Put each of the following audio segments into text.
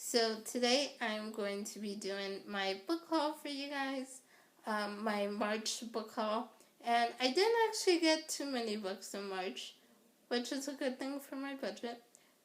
So today I'm going to be doing my book haul for you guys, my March book haul. And I didn't actually get too many books in March, which is a good thing for my budget.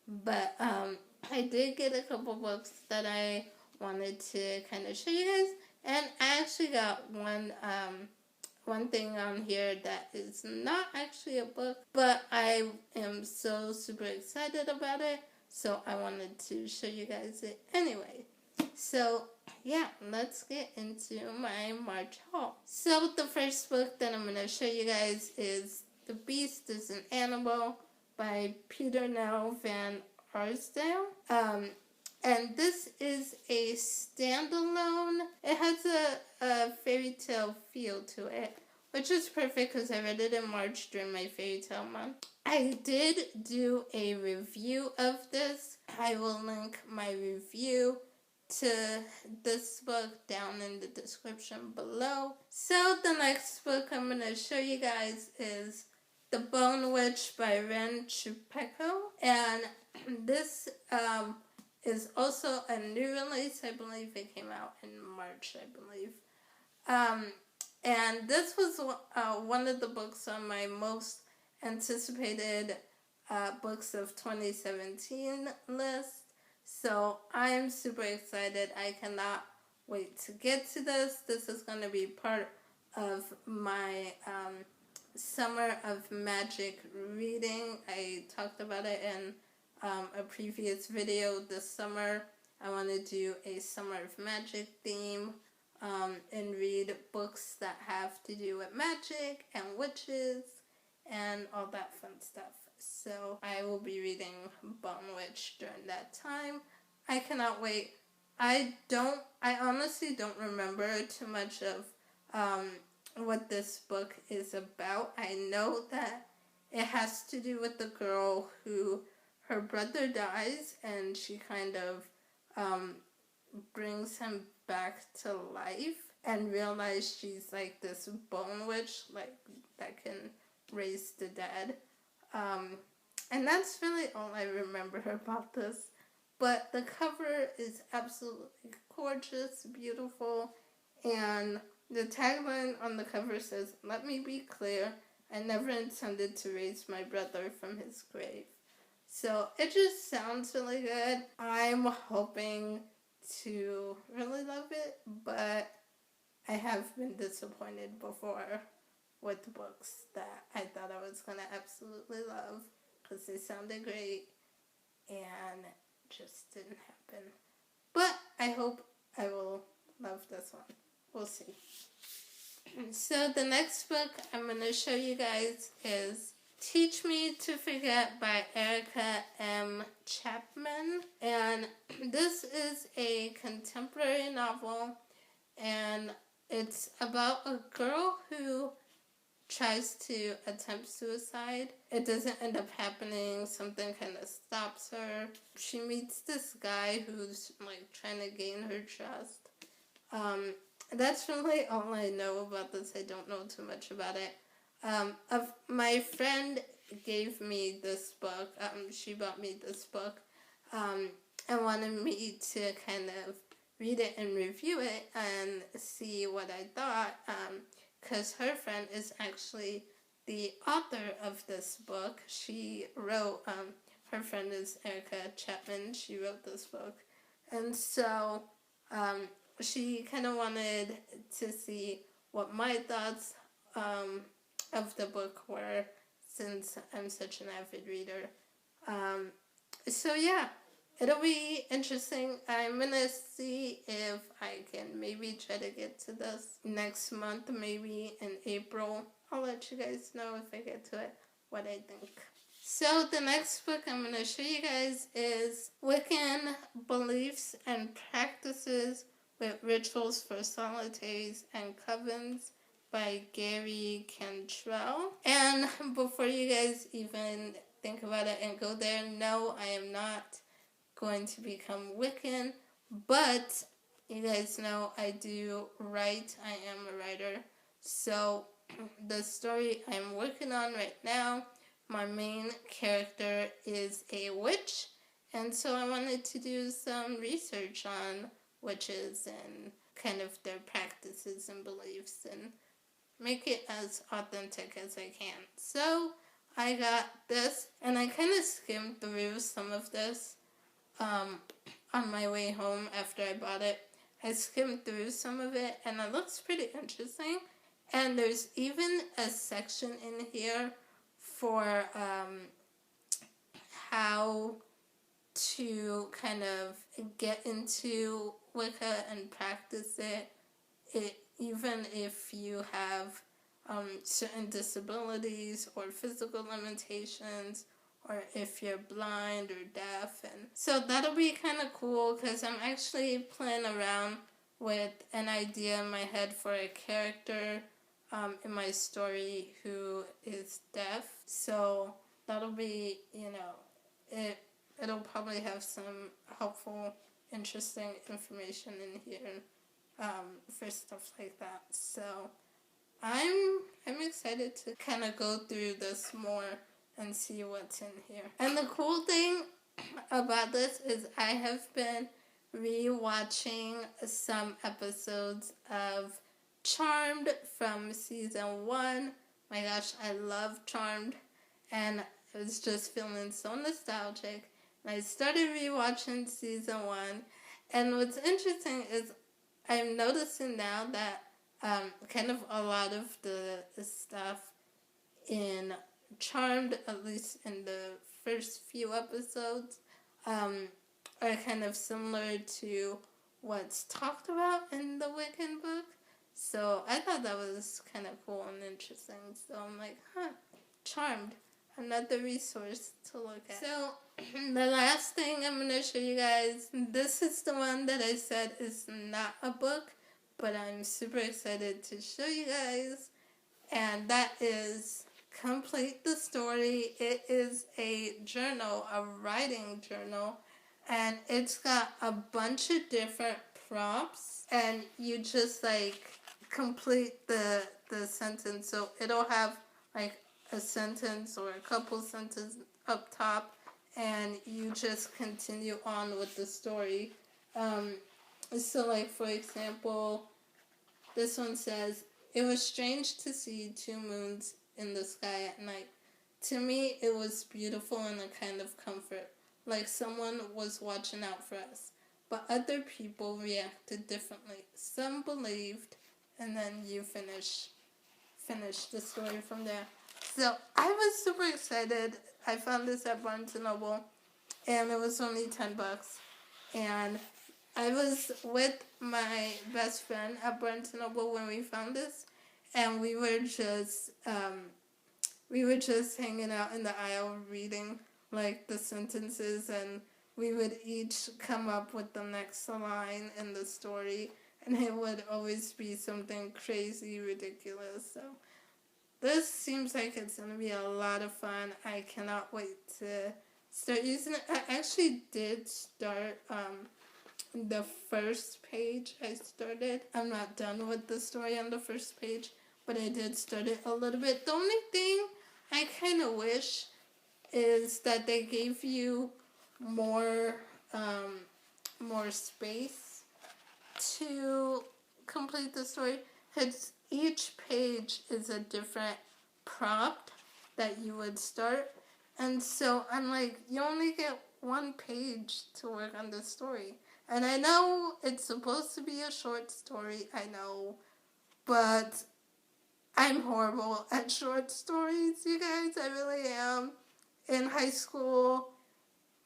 But I did get a couple books that I wanted to kind of show you guys. And I actually got one thing on here that is not actually a book, but I am so super excited about it. So I wanted to show you guys it anyway. So yeah, let's get into my March haul. So the first book that I'm going to show you guys is The Beast is an Animal by Peter Nell van Arsdale. And this is a standalone. It has a fairy tale feel to it, which is perfect because I read it in March during my fairy tale month. I did do a review of this. I will link my review to this book down in the description below. So the next book I'm going to show you guys is The Bone Witch by Ren Chupeco. And this is also a new release. I believe it came out in March, I believe. And this was one of the books on my most anticipated books of 2017 list. So I'm super excited. I cannot wait to get to this. This is going to be part of my Summer of Magic reading. I talked about it in a previous video. This summer I want to do a Summer of Magic theme and read books that have to do with magic and witches and all that fun stuff. So I will be reading Bone Witch during that time. I cannot wait. I honestly don't remember too much of what this book is about. I know that it has to do with the girl who her brother dies and she kind of brings him back to life and realize she's like this bone witch, like that can raise the dead. And that's really all I remember about this. But the cover is absolutely gorgeous, beautiful, and the tagline on the cover says, "Let me be clear, I never intended to raise my brother from his grave." So it just sounds really good. I'm hoping to really love it, but I have been disappointed before with books that I thought I was going to absolutely love because they sounded great and just didn't happen. But I hope I will love this one. We'll see. So the next book I'm going to show you guys is Teach Me to Forget by Erica M. Chapman. And this is a contemporary novel, and it's about a girl who tries to attempt suicide. It doesn't end up happening. Something kind of stops her. She meets this guy who's like trying to gain her trust. That's really all I know about this. I don't know too much about it. My friend gave me this book. She bought me this book and wanted me to kind of read it and review it and see what I thought, because her friend is actually the author of this book. She wrote, her friend is Erica Chapman. She wrote this book. And so she kind of wanted to see what my thoughts of the book were, since I'm such an avid reader. So yeah, it'll be interesting. I'm gonna see if I can maybe try to get to this next month, maybe in April. I'll let you guys know if I get to it, what I think. So the next book I'm gonna show you guys is Wiccan Beliefs and Practices with Rituals for Solitaries and Covens by Gary Cantrell. And before you guys even think about it and go there, no, I am not going to become Wiccan, but you guys know I do write. I am a writer. So the story I'm working on right now, my main character is a witch, And so I wanted to do some research on witches and kind of their practices and beliefs and make it as authentic as I can. So I got this, and I kind of skimmed through some of this on my way home after I bought it. I skimmed through some of it, and it looks pretty interesting. And there's even a section in here for how to kind of get into Wicca and practice it even if you have certain disabilities or physical limitations, or if you're blind or deaf. And so that'll be kind of cool, because I'm actually playing around with an idea in my head for a character in my story who is deaf. So that'll be, it'll probably have some helpful, interesting information in here for stuff like that. So I'm excited to kind of go through this more and see what's in here. And the cool thing about this is I have been re-watching some episodes of Charmed from season 1. My gosh, I love Charmed, and I was just feeling so nostalgic. And I started re-watching season 1, and what's interesting is I'm noticing now that kind of a lot of the stuff in Charmed, at least in the first few episodes, are kind of similar to what's talked about in the Wiccan book. So I thought that was kind of cool and interesting. So I'm like, Charmed, another resource to look at. So the last thing I'm going to show you guys, this is the one that I said is not a book, but I'm super excited to show you guys. And that is Complete the Story. It is a journal, a writing journal, and it's got a bunch of different prompts, and you just complete the sentence. So it'll have a sentence or a couple sentences up top, and you just continue on with the story. So for example, this one says, "It was strange to see 2 moons in the sky at night. To me, it was beautiful and a kind of comfort, like someone was watching out for us. But other people reacted differently. Some believed," and then you finish the story from there. So I was super excited. I found this at Barnes & Noble, and it was only $10. And I was with my best friend at Barnes & Noble when we found this, and we were just hanging out in the aisle reading the sentences, and we would each come up with the next line in the story, and it would always be something crazy, ridiculous. So this seems like it's going to be a lot of fun. I cannot wait to start using it. I actually did start the first page I started. I'm not done with the story on the first page, but I did start it a little bit. The only thing I kind of wish is that they gave you more space to complete the story. Because each page is a different prompt that you would start. And so I'm like, you only get 1 page to work on the story. And I know it's supposed to be a short story, I know, but I'm horrible at short stories, you guys. I really am. In high school,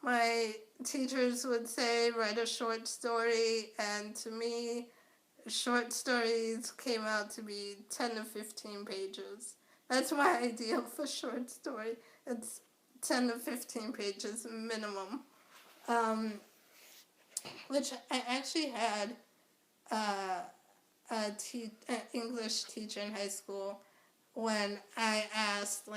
my teachers would say, write a short story, and to me, short stories came out to be 10 to 15 pages. That's my ideal for short story. It's 10 to 15 pages minimum. Which I actually had an English teacher in high school when I asked,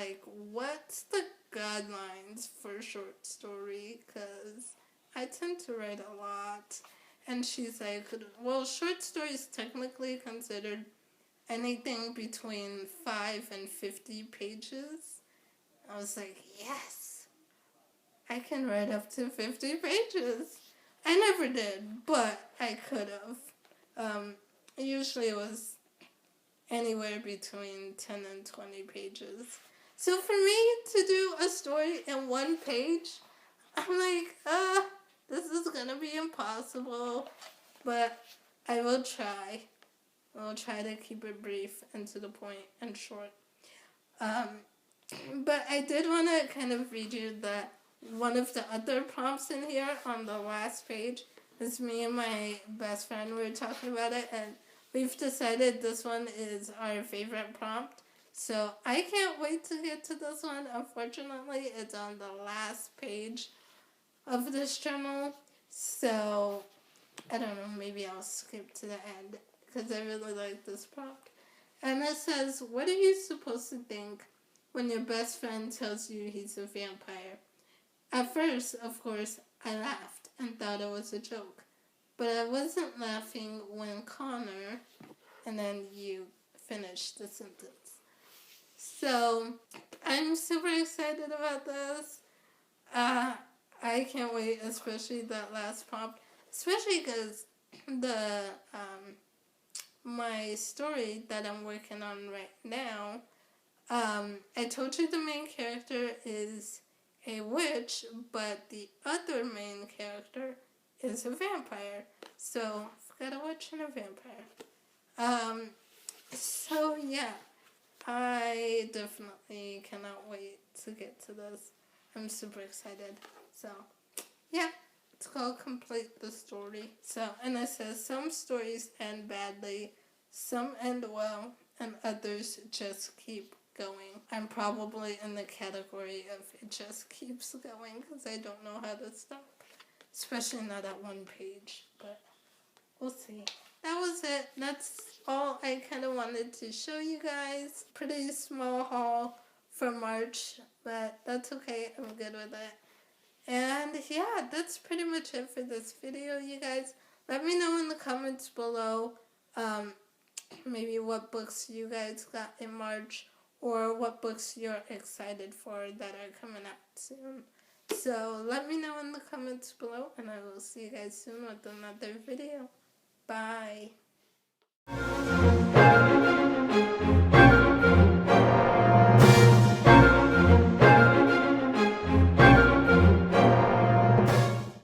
what's the guidelines for short story? Because I tend to write a lot. And she's like, well, short story is technically considered anything between 5 and 50 pages. I was like, yes. I can write up to 50 pages. I never did, but I could have. Usually it was anywhere between 10 and 20 pages. So for me to do a story in 1 page, I'm like, this is gonna be impossible, but I will try. I'll try to keep it brief and to the point and short. But I did want to kind of read you one of the other prompts in here on the last page. It's me and my best friend were talking about it, and we've decided this one is our favorite prompt. So I can't wait to get to this one. Unfortunately, it's on the last page of this journal. So I don't know, maybe I'll skip to the end because I really like this prompt. And it says, what are you supposed to think when your best friend tells you he's a vampire? At first, of course, I laughed and thought it was a joke. But I wasn't laughing when Connor, and then you finish the sentence. So, I'm super excited about this. I can't wait, especially that last prompt. Especially because my story that I'm working on right now, I told you the main character is a witch, but the other main character is a vampire. So, I've got a witch and a vampire. So yeah, I definitely cannot wait to get to this. I'm super excited. So, yeah, it's called Complete the Story. So, and it says, some stories end badly, some end well, and others just keep going. I'm probably in the category of it just keeps going because I don't know how to stop. Especially not at 1 page, but we'll see. That was it. That's all I kind of wanted to show you guys. Pretty small haul for March, but that's okay. I'm good with it. And yeah, that's pretty much it for this video, you guys. Let me know in the comments below maybe what books you guys got in March or what books you're excited for that are coming out soon. So let me know in the comments below, and I will see you guys soon with another video. Bye.